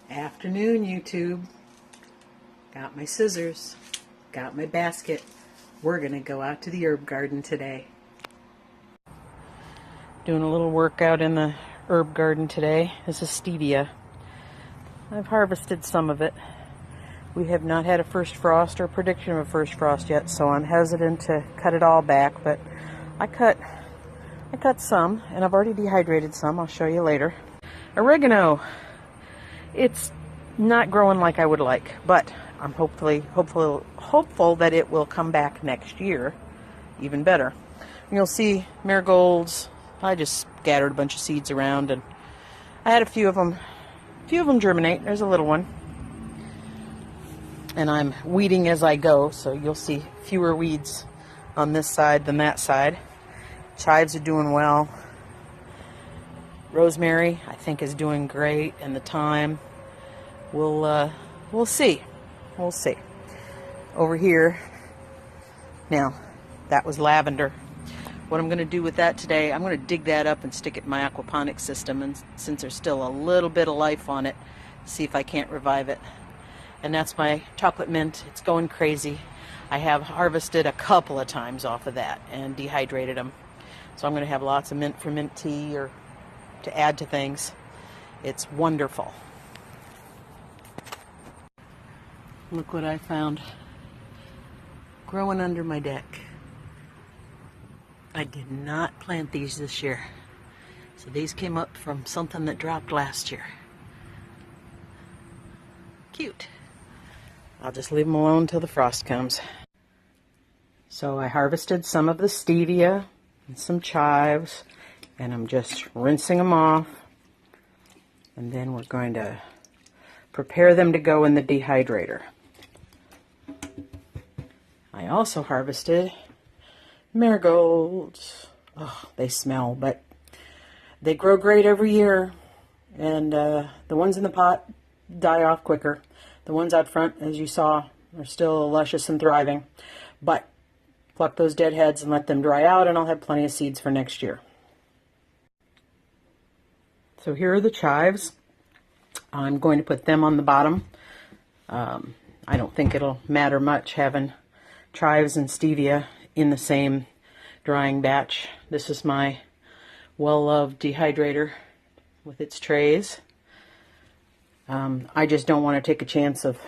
Afternoon, YouTube. Got my scissors, got my basket. We're gonna go out to the herb garden today. Doing a little workout in the herb garden today. This is Stevia. I've harvested some of it. We have not had a first frost or prediction of a first frost yet, so I'm hesitant to cut it all back, but I cut some, and I've already dehydrated some. I'll show you later. Oregano. It's not growing like I would like, but I'm hopeful that it will come back next year even better. And you'll see marigolds. I just scattered a bunch of seeds around, and I had a few of them germinate. There's a little one. And I'm weeding as I go, so you'll see fewer weeds on this side than that side. Chives are doing well. Rosemary, I think, is doing great, and the thyme, we'll see. We'll see. Over here, now, that was lavender. What I'm going to do with that today, I'm going to dig that up and stick it in my aquaponics system, and since there's still a little bit of life on it, see if I can't revive it. And that's my chocolate mint. It's going crazy. I have harvested a couple of times off of that and dehydrated them. So I'm going to have lots of mint for mint tea or to add to things. It's wonderful. Look what I found growing under my deck. I did not plant these this year. So these came up from something that dropped last year. Cute. I'll just leave them alone until the frost comes. So I harvested some of the stevia and some chives, and I'm just rinsing them off, and then we're going to prepare them to go in the dehydrator. I also harvested marigolds. Oh, they smell, but they grow great every year, and the ones in the pot die off quicker. The ones out front, as you saw, are still luscious and thriving, but pluck those dead heads and let them dry out, and I'll have plenty of seeds for next year. So here are the chives. I'm going to put them on the bottom. I don't think it'll matter much having chives and stevia in the same drying batch. This is my well-loved dehydrator with its trays. I just don't want to take a chance of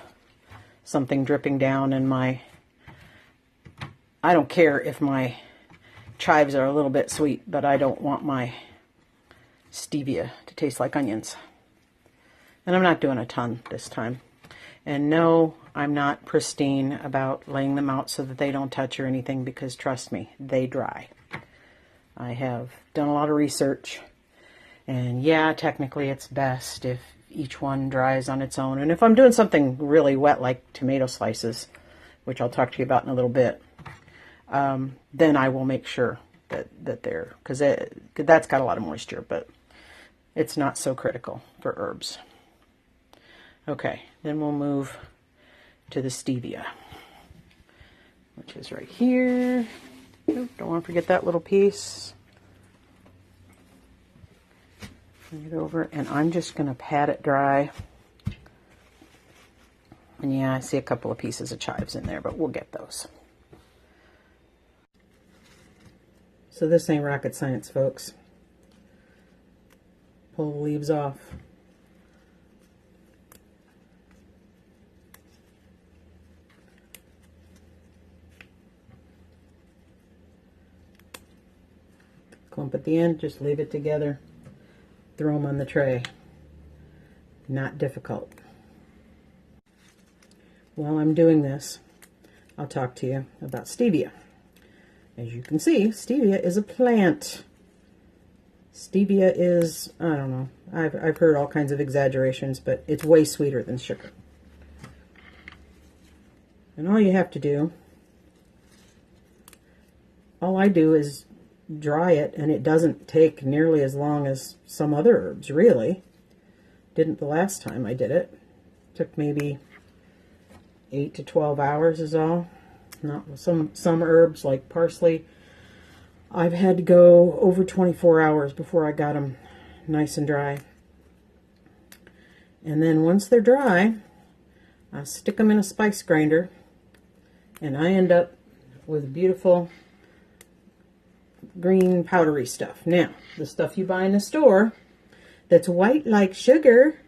something dripping down in my... I don't care if my chives are a little bit sweet, but I don't want my stevia to taste like onions. And I'm not doing a ton this time. And no, I'm not pristine about laying them out so that they don't touch or anything, because trust me, they dry. I have done a lot of research, and yeah, technically it's best if each one dries on its own. And if I'm doing something really wet like tomato slices, which I'll talk to you about in a little bit, then I will make sure that they're, because that's got a lot of moisture, but it's not so critical for herbs. Okay, then we'll move to the stevia, which is right here. Oop, don't want to forget that little piece. Bring it over, and I'm just going to pat it dry. And yeah, I see a couple of pieces of chives in there, but we'll get those. So this ain't rocket science, folks. Pull the leaves off. Clump at the end, just leave it together. Throw them on the tray. Not difficult. While I'm doing this, I'll talk to you about stevia. As you can see, stevia is a plant. Stevia is, I don't know, I've heard all kinds of exaggerations, but it's way sweeter than sugar. And all you have to do, all I do is dry it, and it doesn't take nearly as long as some other herbs, really. Didn't the last time I did it. Took maybe 8 to 12 hours is all. Not some herbs like parsley, I've had to go over 24 hours before I got them nice and dry. And then once they're dry, I stick them in a spice grinder, and I end up with beautiful green powdery stuff. Now, the stuff you buy in the store that's white like sugar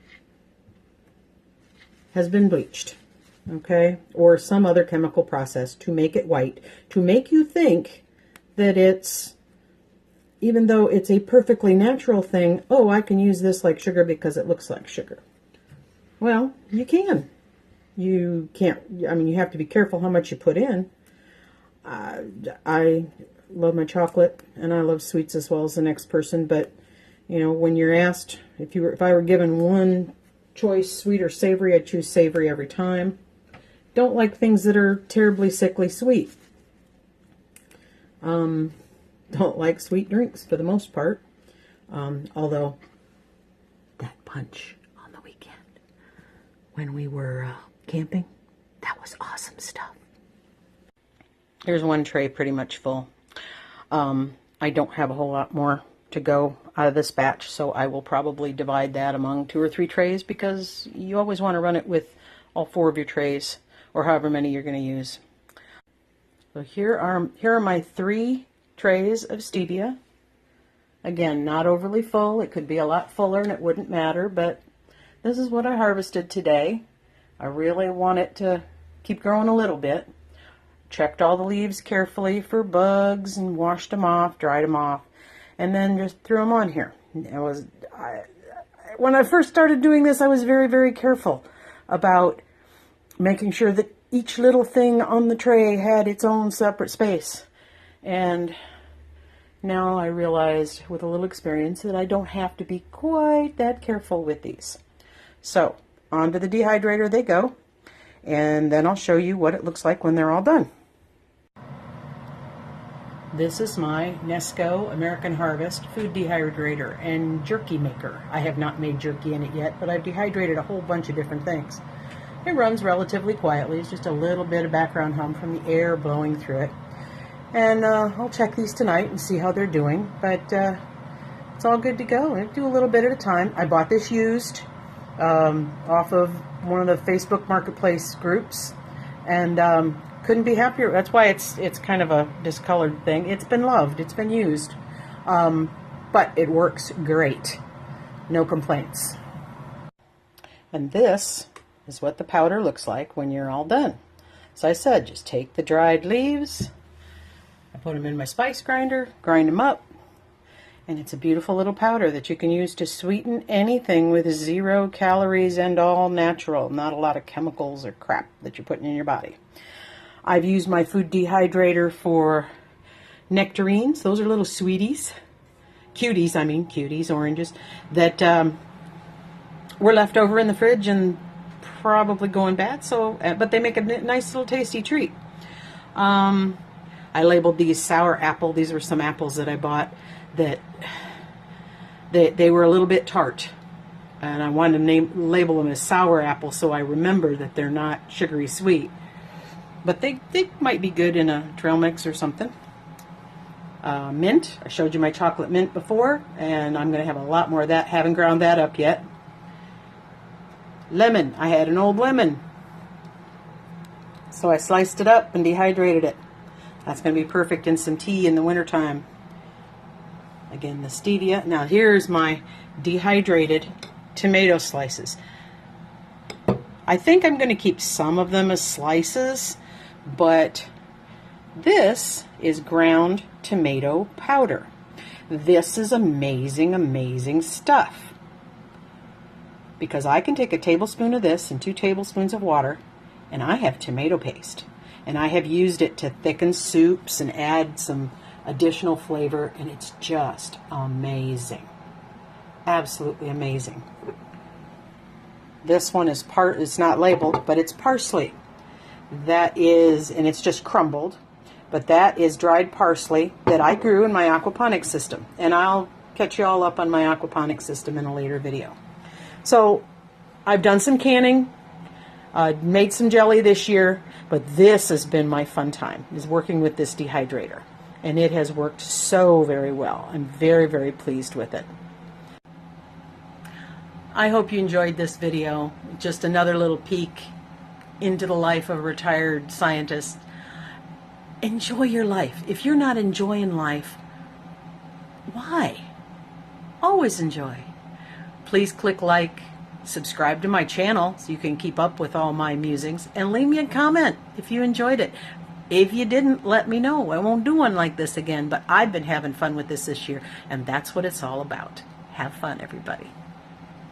has been bleached, okay, or some other chemical process to make it white, to make you think that it's, even though it's a perfectly natural thing, oh, I can use this like sugar because it looks like sugar. Well, you can. You can't, I mean, you have to be careful how much you put in. I love my chocolate, and I love sweets as well as the next person, but, you know, when you're asked, if I were given one choice, sweet or savory, I'd choose savory every time. Don't like things that are terribly sickly sweet. Don't like sweet drinks for the most part. Although that punch on the weekend when we were camping, that was awesome stuff. Here's one tray pretty much full. I don't have a whole lot more to go out of this batch, so I will probably divide that among 2 or 3 trays, because you always want to run it with all 4 of your trays, or however many you're going to use. So here are my 3 trays of stevia. Again, not overly full. It could be a lot fuller and it wouldn't matter, but this is what I harvested today. I really want it to keep growing a little bit. Checked all the leaves carefully for bugs and washed them off, dried them off, and then just threw them on here. When I first started doing this, I was very, very careful about making sure that each little thing on the tray had its own separate space. And now I realized with a little experience that I don't have to be quite that careful with these. So onto the dehydrator they go, and then I'll show you what it looks like when they're all done. This is my Nesco American Harvest food dehydrator and jerky maker. I have not made jerky in it yet, but I've dehydrated a whole bunch of different things. It runs relatively quietly. It's just a little bit of background hum from the air blowing through it. And I'll check these tonight and see how they're doing, but it's all good to go. I do a little bit at a time. I bought this used off of one of the Facebook Marketplace groups, and couldn't be happier. That's why it's kind of a discolored thing. It's been loved. It's been used. But it works great. No complaints. And this is what the powder looks like when you're all done. So I said, just take the dried leaves, I put them in my spice grinder, grind them up, and it's a beautiful little powder that you can use to sweeten anything with 0 calories and all natural. Not a lot of chemicals or crap that you're putting in your body. I've used my food dehydrator for nectarines. Those are little sweeties. Cuties, oranges, that were left over in the fridge and probably going bad. So, but they make a nice little tasty treat. I labeled these sour apple. These were some apples that I bought that they were a little bit tart, and I wanted to label them as sour apple so I remember that they're not sugary sweet. But they might be good in a trail mix or something. Mint. I showed you my chocolate mint before, and I'm going to have a lot more of that. Haven't ground that up yet. Lemon. I had an old lemon, so I sliced it up and dehydrated it. That's going to be perfect in some tea in the wintertime. Again, the stevia. Now here's my dehydrated tomato slices. I think I'm going to keep some of them as slices, but this is ground tomato powder. This is amazing, amazing stuff. Because I can take a tablespoon of this and 2 tablespoons of water, and I have tomato paste. And I have used it to thicken soups and add some additional flavor, and it's just amazing. Absolutely amazing. This one is it's not labeled, but it's parsley. That is, and it's just crumbled, but that is dried parsley that I grew in my aquaponics system. And I'll catch you all up on my aquaponics system in a later video. So I've done some canning, made some jelly this year, but this has been my fun time, is working with this dehydrator. And it has worked so very well. I'm very, very pleased with it. I hope you enjoyed this video. Just another little peek into the life of a retired scientist. Enjoy your life. If you're not enjoying life, why? Always enjoy. Please click like, subscribe to my channel so you can keep up with all my musings, and leave me a comment if you enjoyed it. If you didn't, let me know. I won't do one like this again, but I've been having fun with this year, and that's what it's all about. Have fun, everybody.